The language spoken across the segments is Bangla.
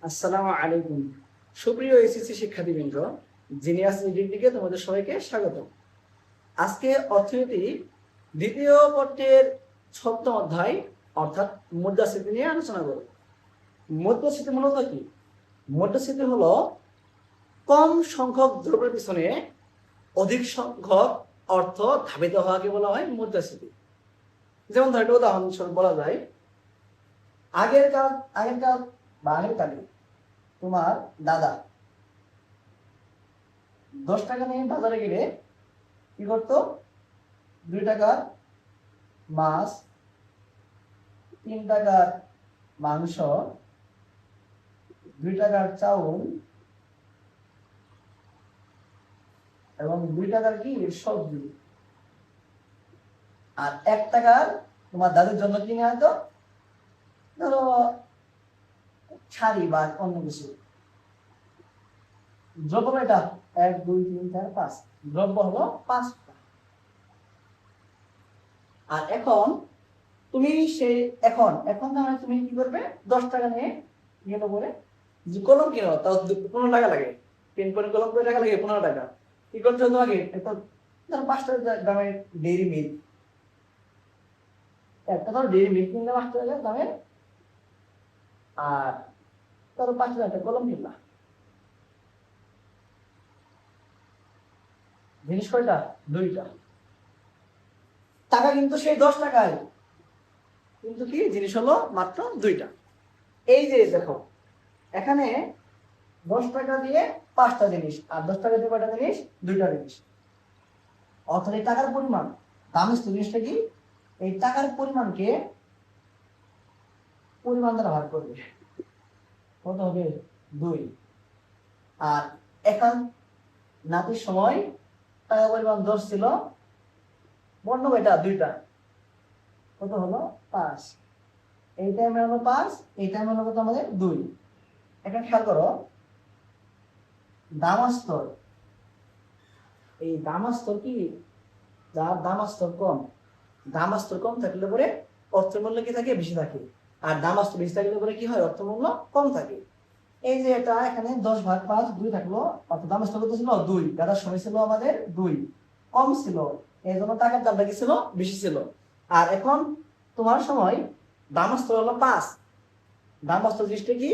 আসসালামু আলাইকুম। সুপ্রিয় এসএসসি শিক্ষার্থীবৃন্দ, জিনিয়াস ডিগ্রিকে তোমাদের সবাইকে স্বাগত। আজকে অর্থনীতি দ্বিতীয় পত্রের 6ম অধ্যায় অর্থাৎ মুদ্রাস্ফীতি নিয়ে আলোচনা করব। মুদ্রাস্ফীতি মূলত কি? মুদ্রাস্ফীতি হলো কম সংখ্যক দ্রব্যের পিছনে অধিক সংখ্যক অর্থ ধাবিত হওয়াকে বলা হয় মুদ্রাস্ফীতি। যেমন ধর একটা উদাহরণস্বরূপ বলা যায়, আগের কালে তোমার দাদা 10 টাকা নিয়ে বাজারে গেলে কি করতো? 2 টাকার মাছ, 3 টাকার মাংস, 2 টাকার চাউল এবং 2 টাকার কি সবজি, আর 1 টাকার তোমার দাদুর জন্য কিনে আনতো ধরো শাড়ি বা অন্য কিছু। দ্রব্য এটা 1 2 3 4 5, দ্রব্য হলো 5টা। আর এখন তুমি সেই এখন তাহলে তুমি কি করবে? 10 টাকা নিয়ে গেলো বলে যে কলম কিনো, তাও 15 টাকা লাগে। পেন করে কলম করে টাকা লাগে 15 টাকা। কি করতে হতো আগে? এখন ধরো 5 টাকা দামের ডেইরি মিল্ক, একটা ধরো ডেইরি মিল্ক কিনলে 5 টাকা দামের, আর ধরো 5 টাকা কলম কিনলা। জিনিস কয়টা? 2টা। টাকা কিন্তু সেই 10 টাকায়, কিন্তু কি জিনিস হলো মাত্র 2টা। এই যে দেখো, এখানে 10 টাকা দিয়ে 5টা জিনিস, আর 10 টাকা দিয়ে কয়টা জিনিস? 2টা জিনিস। অর্থাৎ এই টাকার পরিমাণ, দামের জিনিসটা কি? এই টাকার পরিমাণকে পরিমাণ দ্বারা ভাগ করবে, কত হবে? 2। আর এখন নাতির সময় টাকা পরিমাণ 10 ছিল, বর্ণ কয়টা? 2টা, কত হলো? 5। এই টাইমে হলো 5, এই টাইমে হলো কত আমাদের? 2। এখন খেয়াল করো, দামাস্তর, এই দামাস্তর কি, যার দামাস্তর কম, দামাস্তর কম থাকলে পরে অর্থমূল্য কি থাকে? বেশি থাকে। আর দামাস্তর বেশি থাকলে পরে কি হয়? অর্থমূল্য কম থাকে। এই যে এটা এখানে 10/5 2 থাকলো, অর্থাৎ দামাস্তর কত ছিল? 2। দাদার সময় ছিল আমাদের 2, কম ছিল, এই জন্য টাকার দামটা কি ছিল? বেশি ছিল। আর এখন তোমার সময় দামাস্তর হলো 5। দামাস্তর জিনিসটা কি?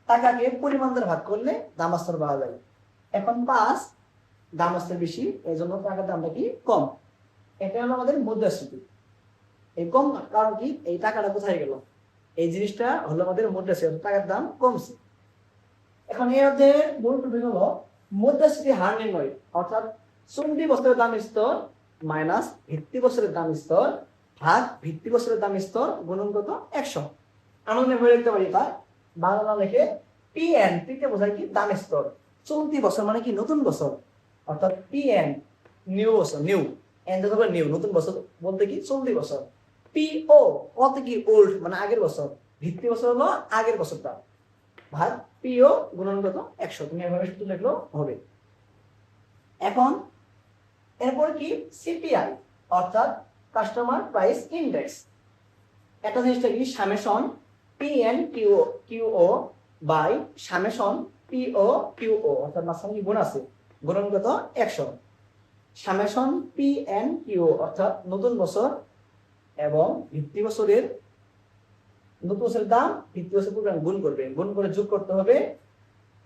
টাকাকে পরিমাণ দ্বারা ভাগ করলে দামাস্তর পাওয়া যায়। এখন 5, দামাস্তর বেশি, এই জন্য টাকার দামটা কি? কম। এটা হলো আমাদের মুদ্রাস্ফীতি। এই কম কারণ কি? এই টাকাটা কোথায় গেল? এই জিনিসটা হলো আমাদের মুদ্রাস্ফীতি, টাকার দাম কমছে। এখন এই অধ্যায়ের মূল টপিক হলো মুদ্রাস্ফীতি হার নির্ণয়, অর্থাৎ চলতি বছরের দাম স্তর মাইনাস ভিত্তি বছরের দাম স্তর ভাগ ভিত্তি বছরের দাম স্তর গুণন কত? 100। আমরা বলে লিখতে পারি তা বাংলা লিখে পিএন, পিকে বোঝায় কি? দাম স্তর। চলতি বছর মানে কি? নতুন বছর, অর্থাৎ পিএন নিউ বছর, নিউ এন যখন নিউ, নতুন বছর বলতে কি? চলতি বছর। পিও কত কি? ওল্ড মানে আগের বছর। ভিত্তি বছর হলো আগের বছরটা, ভাগ পিও গুণন কত? 100। তুমি এভাবে শুধু লিখলেও হবে। এখন এরপর কি? সিপিআই, অর্থাৎ কাস্টমার প্রাইস ইন্ডেক্স। এটা জিনিসটা কি? সামেশন পিএন কিউও বাই সামেশন পিও কিউও, অর্থাৎ মাঝখানে কি গুণ আছে? গুণন কত? 100। সামেশন পিএন কিউ অর্থাৎ নতুন বছর এবং ভিত্তি বছরের, নতুন বছরের দাম ভিত্তি বছর গুণ করবে, গুণ করে যোগ করতে হবে,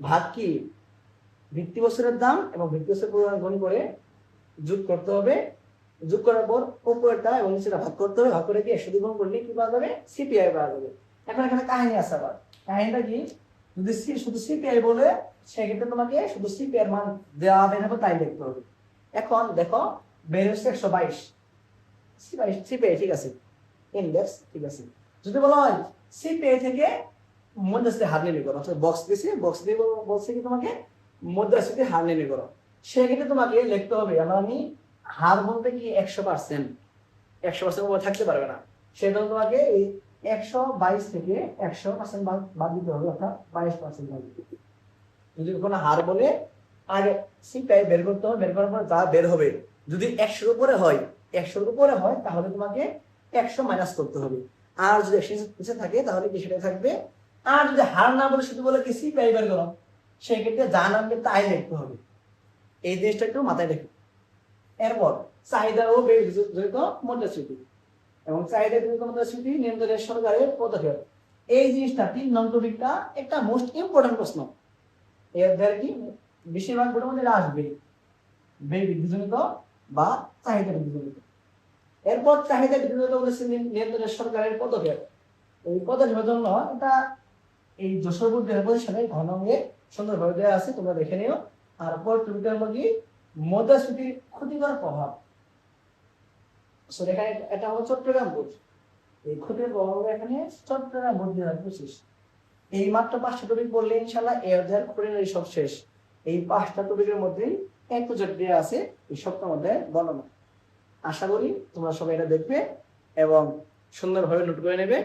ভাগ কি? ভিত্তি বছরের দাম এবং ভিত্তি বছরের পরিমাণ গুণ করে যোগ করতে হবে। যোগ করার পর উপরেরটা এবং নিচেটা ভাগ করতে হবে, ভাগ করে দিয়ে 100 গুণ করলে কি পাওয়া যাবে? সিপিআই পাওয়া যাবে। এখন এখানে কাহিনী আছে, আবার কাহিনীটা কি? যদি শুধু সিপিআই বলে, সেক্ষেত্রে তোমাকে শুধু সিপিআই এর মান দেওয়া বের হবে তাই লিখতে হবে। এখন দেখো বের হচ্ছে 122 সিপিআই, ঠিক আছে, ইন্ডেক্স ঠিক আছে। যদি বলা হয় সিপিআই থেকে মুদ্রাস্ফীতি হার নির্ণয় করো, অর্থাৎ বক্স দিয়েছে, বক্স দিয়ে বলছে কি তোমাকে মুদ্রাস্ফীতি হার নির্ণয় করো, সেক্ষেত্রে তোমাকে লিখতে হবে, আমি হার বলতে কি 100%, 100% উপরে থাকতে পারবে না, সেজন্য তোমাকে এই 122 থেকে 100% বাদ দিতে হবে, অর্থাৎ 22% বাদ দিতে হবে। যদি কোনো হার বলে আগে সিপিআই বের করতে হবে, বের করার পর যা বের হবে, যদি 100-র উপরে হয়, 100-র উপরে হয় তাহলে তোমাকে 100 মাইনাস করতে হবে। আর যদি 100 নিচে থাকে তাহলে কি সেটা থাকবে আর যদি হার না বলে শুধু বলে কি সিপিআই বের করো, সেক্ষেত্রে যা নামবে তাই লিখতে হবে। এই জিনিসটা একটু মাথায় রেখো। এরপর চাহিদা ও ব্যয় জড়িত মুদ্রাস্ফীতি এবং চাহিদা জড়িত মুদ্রাস্ফীতি নিয়ন্ত্রণের সরকারের পদক্ষেপ। এই জিনিসটা 3 নং টপিকটা একটা মোস্ট ইম্পর্টেন্ট প্রশ্ন। এর দ্বারা কি বেশিরভাগ গুলোর মধ্যে আসবে ব্যয় বৃদ্ধিজনিত বা চাহিদা বৃদ্ধিজনিত। এরপর চাহিদা বৃদ্ধিজনিত নিয়ন্ত্রণের সরকারের পদক্ষেপ। এই পদক্ষেপের জন্য এটা এই যশোর বোর্ড 2025 সালে ঘনঙ্গে সুন্দরভাবে দেওয়া আছে, তোমরা দেখে নিও। আর পর টপিকের মধ্যে মুদ্রাস্ফীতির ক্ষতিকর প্রভাব। এখানে এটা হলো চট্টগ্রাম বোর্ড, এই ক্ষতির প্রভাব এখানে চট্টগ্রাম বোর্ড 2025। এই মাত্র 5টা টপিক বললে ইনশাআল্লাহ এই অধ্যায়ের খুঁটিনাটি সব শেষ। এই 5টা টপিকের মধ্যেই এক টু জেড দেওয়া আছে এই সপ্তাহের মধ্যে বর্ণনা। আশা করি তোমরা সবাই এটা দেখবে এবং সুন্দরভাবে নোট করে নেবে।